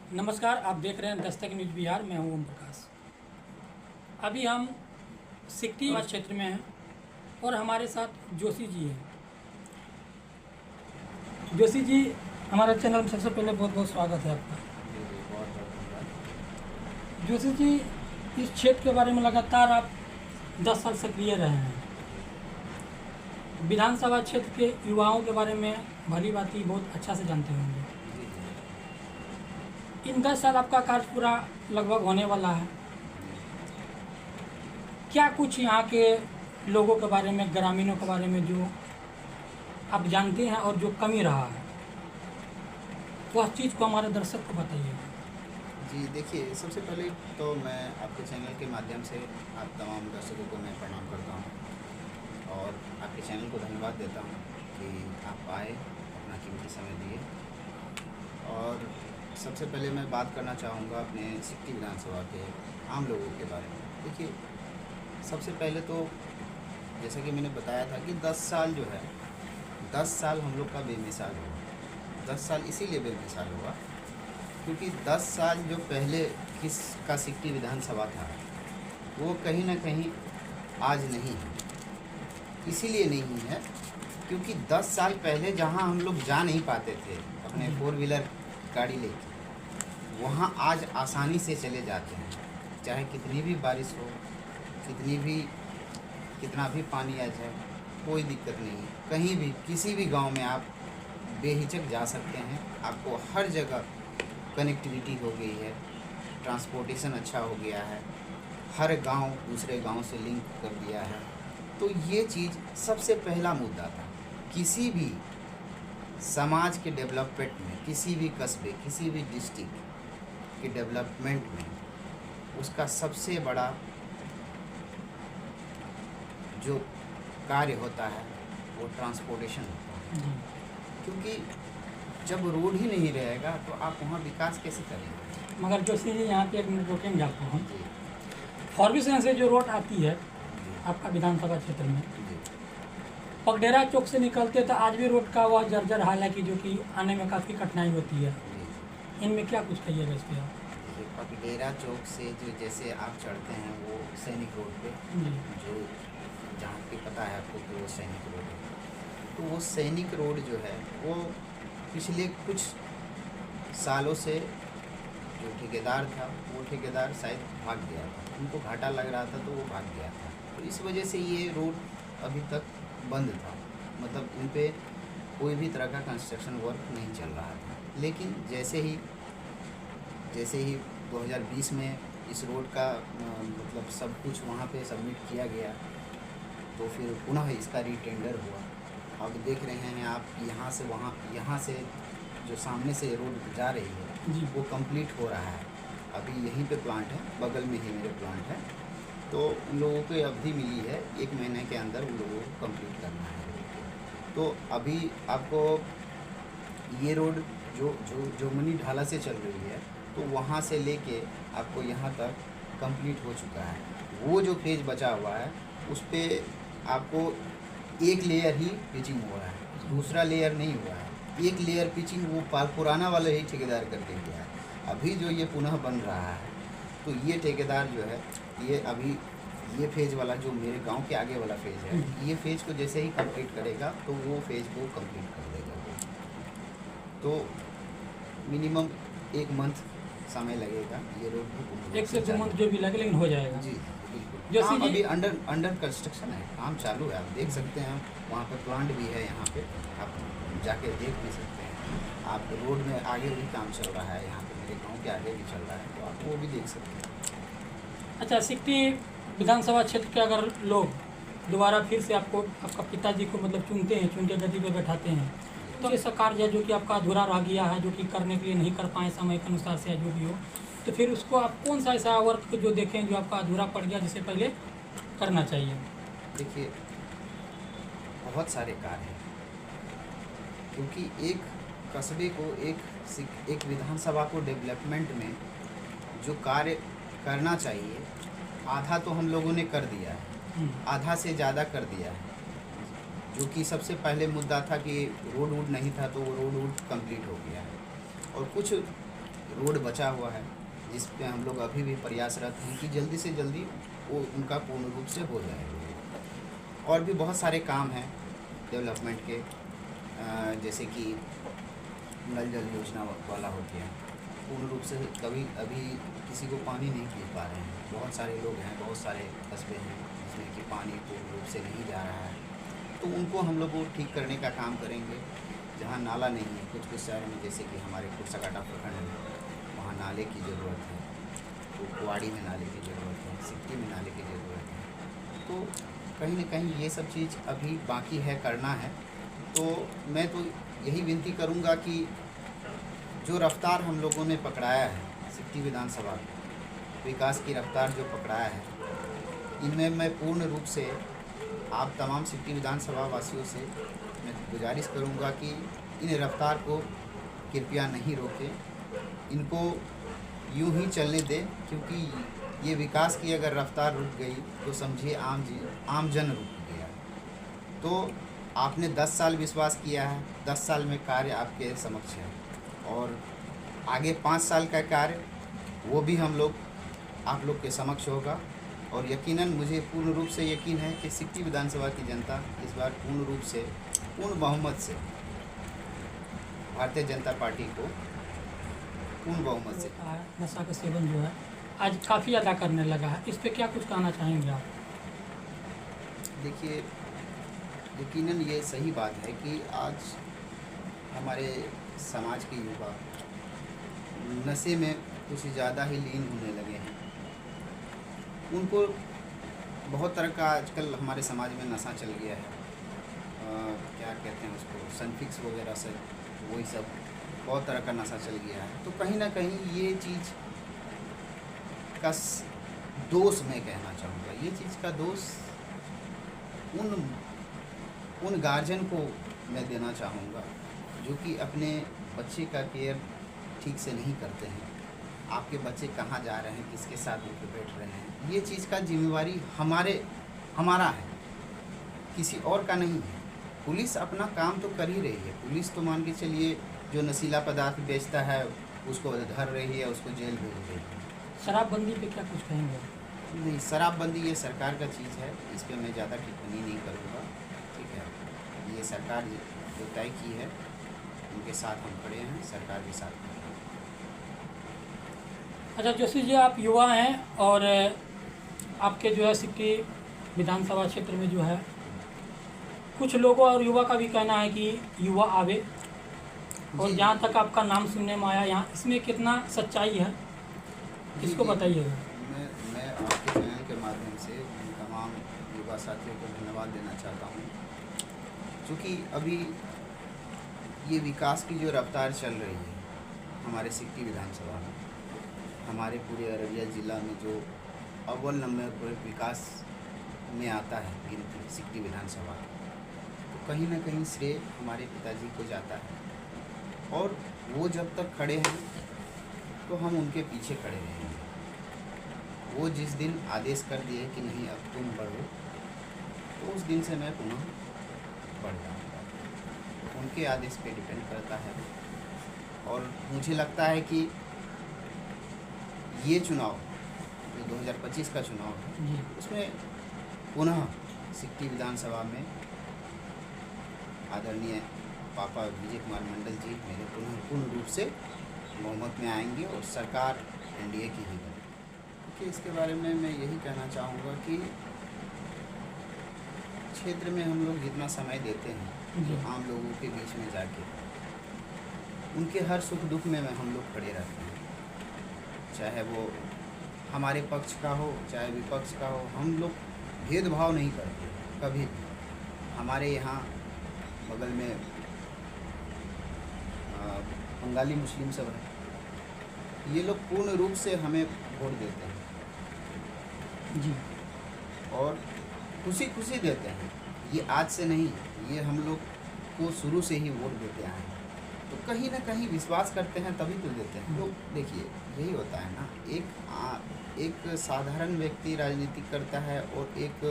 नमस्कार, आप देख रहे हैं दस्तक न्यूज़ बिहार। मैं हूं ओम प्रकाश। अभी हम सिकटी क्षेत्र में हैं और हमारे साथ जोशी जी हैं। जोशी जी, हमारे चैनल में सबसे पहले बहुत बहुत स्वागत है आपका। जोशी जी, इस क्षेत्र के बारे में लगातार आप 10 साल सक्रिय रहे हैं। विधानसभा क्षेत्र के युवाओं के बारे में भली भांति बहुत अच्छा से जानते होंगे। इन 10 साल आपका कार्य पूरा लगभग होने वाला है। क्या कुछ यहाँ के लोगों के बारे में, ग्रामीणों के बारे में जो आप जानते हैं और जो कमी रहा है, वह चीज़ को हमारे दर्शक को बताइए। जी देखिए, सबसे पहले तो मैं आपके चैनल के माध्यम से आप तमाम दर्शकों को मैं प्रणाम करता हूं और आपके चैनल को धन्यवाद देता हूं कि आप आए, अपना कीमती समय दिए। और सबसे पहले मैं बात करना चाहूँगा अपने सिकटी विधानसभा के आम लोगों के बारे में। देखिए, सबसे पहले तो जैसा कि मैंने बताया था कि 10 साल जो है, 10 साल हम लोग का बेमिसाल हुआ। 10 साल इसीलिए बेमिसाल हुआ क्योंकि 10 साल जो पहले किसका सिकटी विधानसभा था वो कहीं ना कहीं आज नहीं है। इसीलिए नहीं है क्योंकि 10 साल पहले जहां हम लोग जा नहीं पाते थे अपने 4 व्हीलर गाड़ी लेके, वहां आज आसानी से चले जाते हैं। चाहे कितनी भी बारिश हो, कितना भी पानी आ जाए, कोई दिक्कत नहीं है। कहीं भी किसी भी गांव में आप बेहिचक जा सकते हैं। आपको हर जगह कनेक्टिविटी हो गई है, ट्रांसपोर्टेशन अच्छा हो गया है, हर गांव दूसरे गांव से लिंक कर दिया है। तो ये चीज़ सबसे पहला मुद्दा था। किसी भी समाज के डेवलपमेंट में, किसी भी कस्बे, किसी भी डिस्ट्रिक्ट के डेवलपमेंट में उसका सबसे बड़ा जो कार्य होता है वो ट्रांसपोर्टेशन होता है। क्योंकि जब रोड ही नहीं रहेगा तो आप वहाँ विकास कैसे करेंगे। मगर जोशी जी, यहाँ पे एक मिनट रोकेंगे आपको हम। फॉर्मेशन से जो रोड आती है आपका विधानसभा क्षेत्र में, पगडेरा चौक से निकलते तो आज भी रोड का वह जर्जर हाल है कि जो कि आने में काफ़ी कठिनाई होती है। इनमें क्या कुछ कहिएगा इस पर आप? पगडेरा चौक से जो जैसे आप चढ़ते हैं वो सैनिक रोड पे, जो जहाँ पे पता है आपको कि वो सैनिक रोड है, तो वो सैनिक रोड जो है वो पिछले कुछ सालों से जो ठेकेदार था वो ठेकेदार शायद भाग गया था। उनको घाटा लग रहा था तो वो भाग गया था। तो इस वजह से ये रोड अभी तक बंद था। मतलब उन पर कोई भी तरह का कंस्ट्रक्शन वर्क नहीं चल रहा था। लेकिन जैसे ही 2020 में इस रोड का मतलब सब कुछ वहाँ पे सबमिट किया गया तो फिर पुनः इसका रीटेंडर हुआ। अब देख रहे हैं आप, यहाँ से जो सामने से रोड जा रही है जी, वो कंप्लीट हो रहा है। अभी यहीं पे प्लांट है, बगल में ही मेरे प्लांट है। तो उन लोगों को अवधि मिली है 1 महीने के अंदर उन लोगों को कंप्लीट करना है। तो अभी आपको ये रोड जो मनी ढाला से चल रही है तो वहाँ से लेके आपको यहाँ तक कंप्लीट हो चुका है। वो जो फेज बचा हुआ है उस पर आपको एक लेयर ही पिचिंग हुआ है, दूसरा लेयर नहीं हुआ है। एक लेयर पिचिंग वो पुराना वाला ही ठेकेदार करके गया है। अभी जो ये पुनः बन रहा है तो ये ठेकेदार जो है ये अभी ये फेज़ वाला जो मेरे गांव के आगे वाला फेज़ है, ये फेज़ को जैसे ही कंप्लीट करेगा तो वो फेज़ को कंप्लीट कर देगा। तो मिनिमम 1 मंथ समय लगेगा ये रोड 1 से 2 मंथ जो भी लगे, लेकिन हो जाएगा। जी बिल्कुल। जोशी काम जी, अभी अंडर कंस्ट्रक्शन है, काम चालू है। आप देख सकते हैं, वहाँ पे प्लांट भी है, यहाँ पे आप जाके देख भी सकते हैं। आप रोड में आगे भी काम चल रहा है, यहाँ पे मेरे गांव के आगे भी चल रहा है, तो आप वो भी देख सकते हैं। अच्छा, सिकटी विधानसभा क्षेत्र के अगर लोग दोबारा फिर से आपको, आपका पिताजी को मतलब चुनते हैं, चुन के गद्दी पे बैठाते हैं, तो ऐसा कार्य है जो कि आपका अधूरा रह गया है, जो कि करने के लिए नहीं कर पाए समय के अनुसार से, या जो भी हो, तो फिर उसको आप कौन सा ऐसा वर्क जो देखें जो आपका अधूरा पड़ गया, जिसे पहले करना चाहिए? देखिए, बहुत सारे कार्य हैं क्योंकि एक कस्बे को, एक विधानसभा को डेवलपमेंट में जो कार्य करना चाहिए, आधा तो हम लोगों ने कर दिया है, आधा से ज़्यादा कर दिया है। जो कि सबसे पहले मुद्दा था कि रोड वूड नहीं था, तो वो रोड वूड कंप्लीट हो गया है। और कुछ रोड बचा हुआ है जिस पे हम लोग अभी भी प्रयासरत हैं कि जल्दी से जल्दी वो उनका पूर्ण रूप से हो जाए। और भी बहुत सारे काम हैं डेवलपमेंट के, जैसे कि नल जल योजना वाला हो गया, पूर्ण रूप से कभी अभी किसी को पानी नहीं पी पा रहे हैं। बहुत सारे लोग हैं, बहुत सारे कस्बे हैं जिसमें कि पानी पूर्ण रूप से नहीं जा रहा है, तो उनको हम लोग को ठीक करने का काम करेंगे। जहाँ नाला नहीं है, कुछ कुछ शहर में जैसे कि हमारे कुर्साकाटा प्रखंड में, वहाँ नाले की ज़रूरत है, तो कुआड़ी में नाले की ज़रूरत है, सिक्टी में नाले की ज़रूरत है। तो कहीं न कहीं ये सब चीज़ अभी बाकी है, करना है। तो मैं तो यही विनती करूँगा कि जो रफ्तार हम लोगों ने पकड़ाया है सिक्टी विधानसभा विकास की रफ्तार जो पकड़ाया है, इनमें मैं पूर्ण रूप से आप तमाम सिक्टी विधानसभा वासियों से मैं गुजारिश करूँगा कि इन रफ्तार को कृपया नहीं रोकें, इनको यूं ही चलने दें, क्योंकि ये विकास की अगर रफ्तार रुक गई तो समझिए आम जन रुक गया। तो आपने 10 साल विश्वास किया है, 10 साल में कार्य आपके समक्ष है, और आगे 5 साल का कार्य वो भी हम लोग आप लोग के समक्ष होगा। और यकीनन मुझे पूर्ण रूप से यकीन है कि सिक्टी विधानसभा की जनता इस बार पूर्ण रूप से, पूर्ण बहुमत से भारतीय जनता पार्टी को पूर्ण बहुमत से। नशा का सेवन जो है आज काफ़ी ज़्यादा करने लगा है, इस पे क्या कुछ कहना चाहेंगे आप? देखिए, यकीनन ये सही बात है कि आज हमारे समाज के युवा नशे में कुछ ज़्यादा ही लीन होने लगे हैं। उनको बहुत तरह का आजकल हमारे समाज में नशा चल गया है, क्या कहते हैं उसको, सनफिक्स वगैरह से, वही सब बहुत तरह का नशा चल गया है। तो कहीं ना कहीं ये चीज़ का दोष मैं कहना चाहूँगा, ये चीज़ का दोष उन गार्जियन को मैं देना चाहूँगा जो कि अपने बच्चे का केयर ठीक से नहीं करते हैं। आपके बच्चे कहाँ जा रहे हैं, किसके साथ उनके बैठ रहे हैं, ये चीज़ का जिम्मेवारी हमारा है, किसी और का नहीं है। पुलिस अपना काम तो कर ही रही है, पुलिस तो मान के चलिए जो नशीला पदार्थ बेचता है उसको धर रही है, उसको जेल भेज रही है। शराबबंदी पे क्या कुछ कहेंगे? नहीं, शराबबंदी ये सरकार का चीज़ है, इस पर मैं ज़्यादा टिप्पणी नहीं करूँगा, ठीक है। ये सरकार जो तय की है उनके साथ हम खड़े हैं, सरकार के साथ खड़े हैं। अच्छा जोशी जी, आप युवा हैं और आपके जो है सिक्टी विधानसभा क्षेत्र में जो है कुछ लोगों और युवा का भी कहना है कि युवा आवे, और जहाँ तक आपका नाम सुनने में आया यहाँ, इसमें कितना सच्चाई है, इसको बताइएगा। मैं आपके चैनल के माध्यम से तमाम युवा साथियों को धन्यवाद देना चाहता हूँ, क्योंकि अभी ये विकास की जो रफ्तार चल रही है हमारे सिक्टी विधानसभा में, हमारे पूरे अररिया ज़िला में जो अव्वल नंबर पर विकास में आता है गिनती सिक्टी विधानसभा, तो कहीं ना कहीं श्रेय हमारे पिताजी को जाता है। और वो जब तक खड़े हैं तो हम उनके पीछे खड़े रहेंगे। वो जिस दिन आदेश कर दिए कि नहीं अब तुम बढ़ो, तो उस दिन से मैं पुनः बढ़ जाऊँगा। उनके आदेश पे डिपेंड करता है। और मुझे लगता है कि ये चुनाव जो 2025 का चुनाव है उसमें पुनः सिक्टी विधानसभा में आदरणीय पापा विजय कुमार मंडल जी मेरे पुनः पूर्ण रूप से बहुमत में आएंगे और सरकार एनडीए की ही बनेगी। क्योंकि इसके बारे में मैं यही कहना चाहूँगा कि क्षेत्र में हम लोग जितना समय देते हैं आम लोगों के बीच में जाके, उनके हर सुख दुख में हम लोग खड़े रहते हैं, चाहे वो हमारे पक्ष का हो चाहे विपक्ष का हो। हम लोग भेदभाव नहीं करते कभी भी। हमारे यहाँ बगल में बंगाली मुस्लिम सब है, ये लोग पूर्ण रूप से हमें वोट देते हैं जी, और खुशी खुशी देते हैं। ये आज से नहीं, ये हम लोग को शुरू से ही वोट देते आए हैं। तो कहीं ना कहीं विश्वास करते हैं तभी तो देते हैं लोग। देखिए यही होता है ना, एक साधारण व्यक्ति राजनीति करता है और एक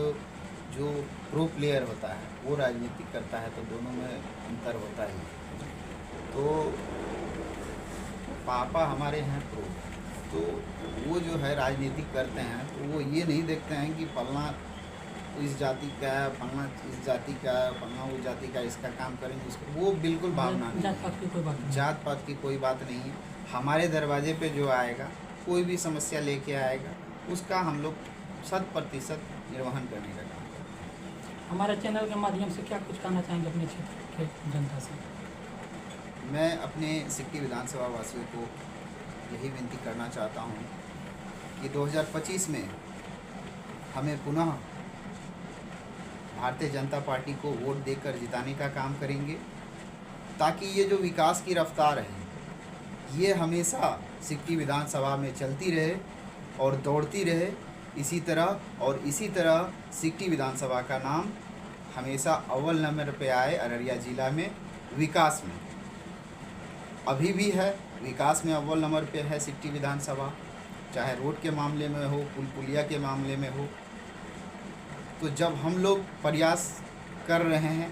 जो प्रो प्लेयर होता है वो राजनीति करता है, तो दोनों में अंतर होता ही। तो पापा हमारे हैं प्रो, तो वो जो है राजनीतिक करते हैं तो वो ये नहीं देखते हैं कि फलना इस जाति का है, फलना इस जाति का है, फलना उस जाति का, इसका काम करेंगे उसका, वो बिल्कुल भावना नहीं जात पात की कोई बात है। नहीं। जात पात की कोई बात नहीं है। हमारे दरवाजे पे जो आएगा, कोई भी समस्या लेके आएगा, उसका हम लोग 100% निर्वहन करने का काम करते हैं। हमारे चैनल के माध्यम से क्या कुछ कहना चाहेंगे अपने क्षेत्र के जनता से? मैं अपने सिक्टी विधानसभा वासियों को यही विनती करना चाहता हूँ कि 2025 में हमें पुनः भारतीय जनता पार्टी को वोट देकर जिताने का काम करेंगे, ताकि ये जो विकास की रफ्तार है ये हमेशा सिक्टी विधानसभा में चलती रहे और दौड़ती रहे इसी तरह सिक्टी विधानसभा का नाम हमेशा अव्वल नंबर पे आए अररिया ज़िला में विकास में। अभी भी है, विकास में अव्वल नंबर पे है सिक्टी विधानसभा, चाहे रोड के मामले में हो, पुल पुलिया के मामले में हो। तो जब हम लोग प्रयास कर रहे हैं,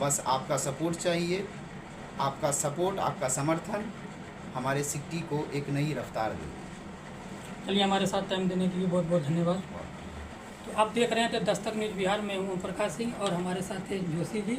बस आपका सपोर्ट चाहिए। आपका सपोर्ट, आपका समर्थन हमारे सिक्टी को एक नई रफ्तार देगी। चलिए, हमारे साथ टाइम देने के लिए बहुत बहुत धन्यवाद। तो आप देख रहे हैं तो दस्तक न्यूज़ बिहार में हूँ ओम प्रकाश सिंह और हमारे साथ हैं जोशी जी।